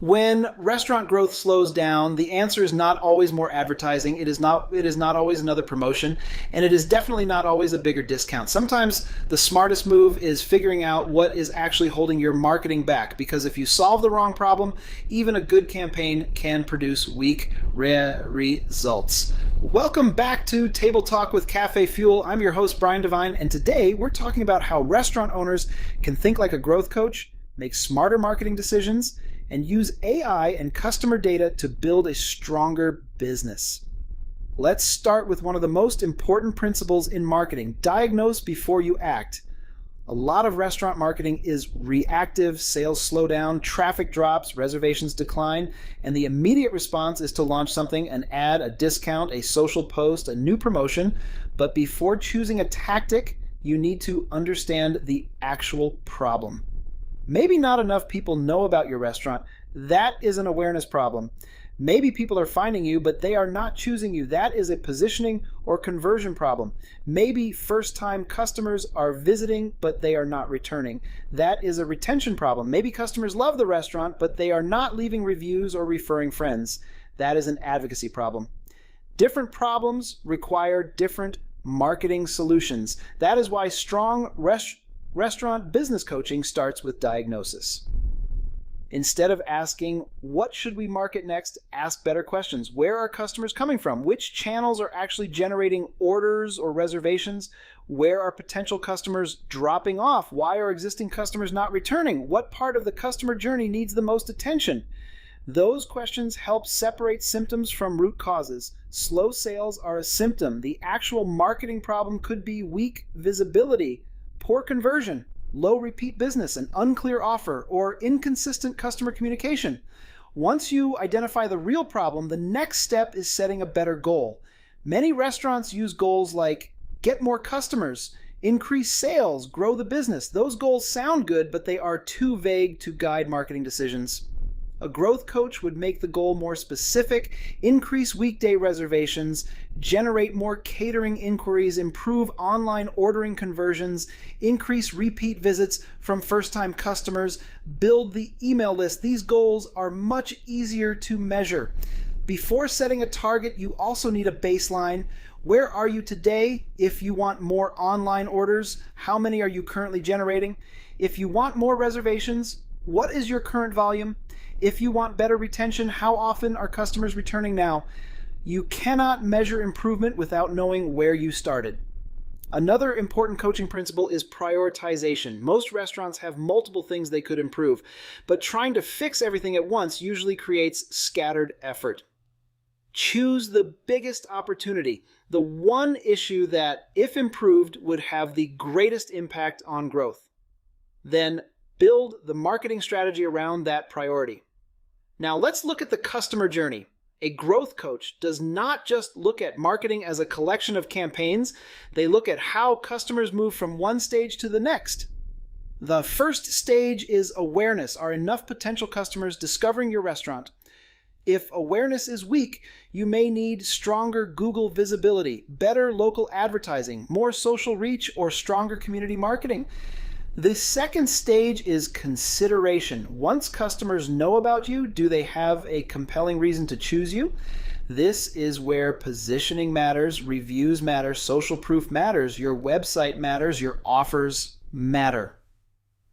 When restaurant growth slows down, the answer is not always more advertising. It is not always another promotion, and it is definitely not always a bigger discount. Sometimes the smartest move is figuring out what is actually holding your marketing back, because if you solve the wrong problem, even a good campaign can produce weak results. Welcome back to Table Talk with CafeFuel. I'm your host, Brian Devine, and today we're talking about how restaurant owners can think like a growth coach, make smarter marketing decisions, and use AI and customer data to build a stronger business. Let's start with one of the most important principles in marketing: diagnose before you act. A lot of restaurant marketing is reactive. Sales slow down, traffic drops, reservations decline, and the immediate response is to launch something: an ad, a discount, a social post, a new promotion. But before choosing a tactic, you need to understand the actual problem. Maybe not enough people know about your restaurant. That is an awareness problem. Maybe people are finding you, but they are not choosing you. That is a positioning or conversion problem. Maybe first-time customers are visiting, but they are not returning. That is a retention problem. Maybe customers love the restaurant, but they are not leaving reviews or referring friends. That is an advocacy problem. Different problems require different marketing solutions. That is why strong restaurant business coaching starts with diagnosis. Instead of asking, what should we market next, ask better questions. Where are customers coming from? Which channels are actually generating orders or reservations? Where are potential customers dropping off? Why are existing customers not returning? What part of the customer journey needs the most attention? Those questions help separate symptoms from root causes. Slow sales are a symptom. The actual marketing problem could be weak visibility, poor conversion, low repeat business, an unclear offer, or inconsistent customer communication. Once you identify the real problem, the next step is setting a better goal. Many restaurants use goals like get more customers, increase sales, grow the business. Those goals sound good, but they are too vague to guide marketing decisions. A growth coach would make the goal more specific: increase weekday reservations, generate more catering inquiries, improve online ordering conversions, increase repeat visits from first-time customers, build the email list. These goals are much easier to measure. Before setting a target, you also need a baseline. Where are you today? If you want more online orders, how many are you currently generating? If you want more reservations, what is your current volume? If you want better retention, how often are customers returning now? You cannot measure improvement without knowing where you started. Another important coaching principle is prioritization. Most restaurants have multiple things they could improve, but trying to fix everything at once usually creates scattered effort. Choose the biggest opportunity, the one issue that, if improved, would have the greatest impact on growth. Then build the marketing strategy around that priority. Now let's look at the customer journey. A growth coach does not just look at marketing as a collection of campaigns. They look at how customers move from one stage to the next. The first stage is awareness. Are enough potential customers discovering your restaurant? If awareness is weak, you may need stronger Google visibility, better local advertising, more social reach, or stronger community marketing. The second stage is consideration. Once customers know about you, do they have a compelling reason to choose you? This is where positioning matters, reviews matter, social proof matters, your website matters, your offers matter.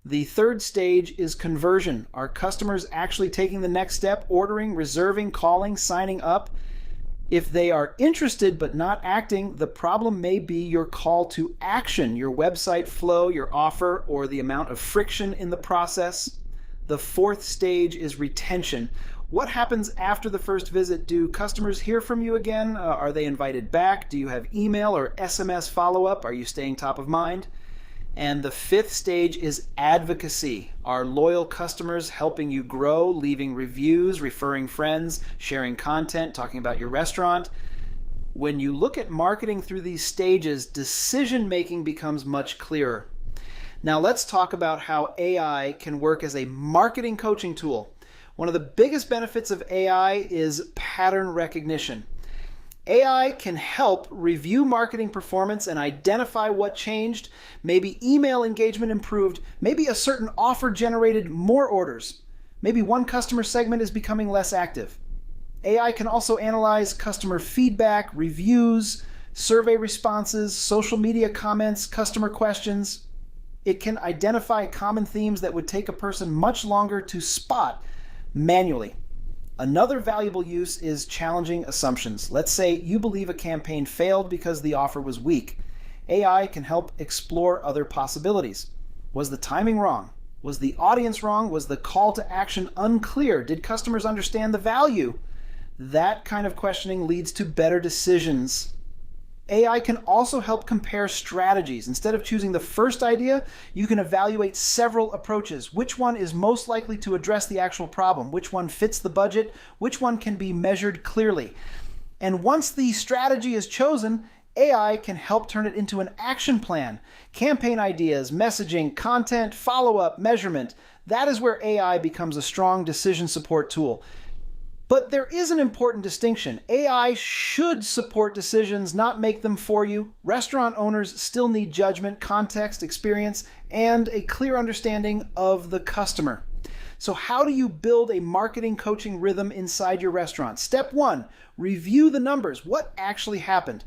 The third stage is conversion. Are customers actually taking the next step, ordering, reserving, calling, signing up? If they are interested but not acting, the problem may be your call to action, your website flow, your offer, or the amount of friction in the process. The fourth stage is retention. What happens after the first visit? Do customers hear from you again? Are they invited back? Do you have email or SMS follow-up? Are you staying top of mind? And the fifth stage is advocacy. Are loyal customers helping you grow, leaving reviews, referring friends, sharing content, talking about your restaurant? When you look at marketing through these stages, decision-making becomes much clearer. Now let's talk about how AI can work as a marketing coaching tool. One of the biggest benefits of AI is pattern recognition. AI can help review marketing performance and identify what changed. Maybe email engagement improved. Maybe a certain offer generated more orders. Maybe one customer segment is becoming less active. AI can also analyze customer feedback, reviews, survey responses, social media comments, customer questions. It can identify common themes that would take a person much longer to spot manually. Another valuable use is challenging assumptions. Let's say you believe a campaign failed because the offer was weak. AI can help explore other possibilities. Was the timing wrong? Was the audience wrong? Was the call to action unclear? Did customers understand the value? That kind of questioning leads to better decisions. AI can also help compare strategies. Instead of choosing the first idea, you can evaluate several approaches. Which one is most likely to address the actual problem? Which one fits the budget? Which one can be measured clearly? And once the strategy is chosen, AI can help turn it into an action plan. Campaign ideas, messaging, content, follow-up, measurement. That is where AI becomes a strong decision support tool. But there is an important distinction. AI should support decisions, not make them for you. Restaurant owners still need judgment, context, experience, and a clear understanding of the customer. So how do you build a marketing coaching rhythm inside your restaurant? Step 1, review the numbers. What actually happened?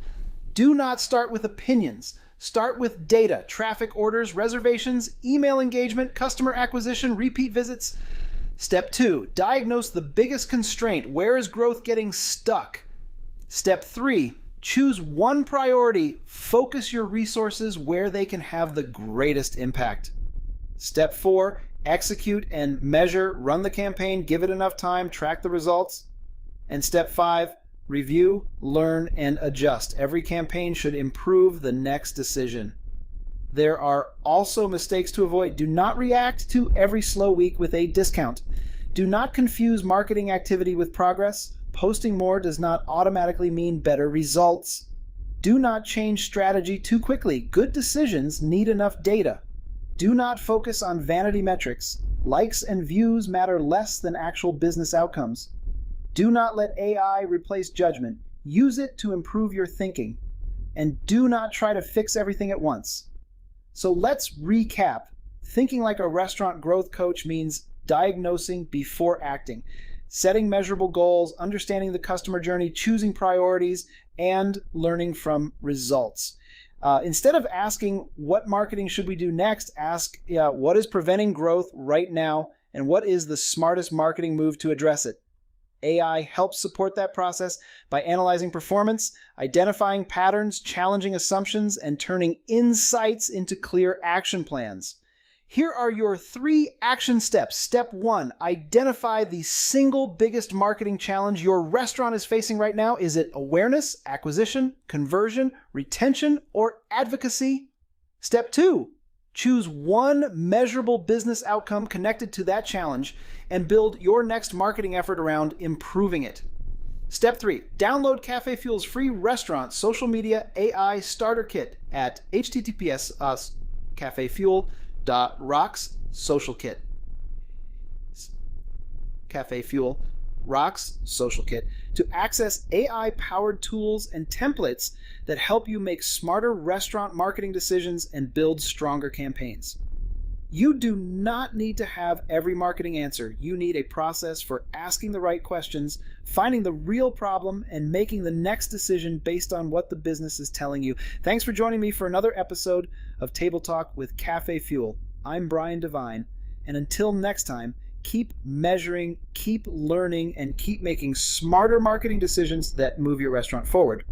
Do not start with opinions. Start with data, traffic, orders, reservations, email engagement, customer acquisition, repeat visits. Step 2, diagnose the biggest constraint. Where is growth getting stuck? Step 3, choose one priority. Focus your resources where they can have the greatest impact. Step 4, execute and measure. Run the campaign, give it enough time, track the results. And step 5, review, learn, and adjust. Every campaign should improve the next decision. There are also mistakes to avoid. Do not react to every slow week with a discount. Do not confuse marketing activity with progress. Posting more does not automatically mean better results. Do not change strategy too quickly. Good decisions need enough data. Do not focus on vanity metrics. Likes and views matter less than actual business outcomes. Do not let AI replace judgment. Use it to improve your thinking. And do not try to fix everything at once. So let's recap. Thinking like a restaurant growth coach means diagnosing before acting, setting measurable goals, understanding the customer journey, choosing priorities, and learning from results. Instead of asking what marketing should we do next, ask what is preventing growth right now and what is the smartest marketing move to address it. AI helps support that process by analyzing performance, identifying patterns, challenging assumptions, and turning insights into clear action plans. Here are your 3 action steps. Step 1, identify the single biggest marketing challenge your restaurant is facing right now. Is it awareness, acquisition, conversion, retention, or advocacy? Step 2, choose one measurable business outcome connected to that challenge and build your next marketing effort around improving it. Step 3, download CafeFuel's free restaurant social media AI starter kit at https://cafefuel.rocks social kit. CafeFuel Rocks Social Kit to access AI-powered tools and templates that help you make smarter restaurant marketing decisions and build stronger campaigns. You do not need to have every marketing answer. You need a process for asking the right questions, finding the real problem, and making the next decision based on what the business is telling you. Thanks for joining me for another episode of Table Talk with CafeFuel. I'm Brian Devine, and until next time, keep measuring, keep learning, and keep making smarter marketing decisions that move your restaurant forward.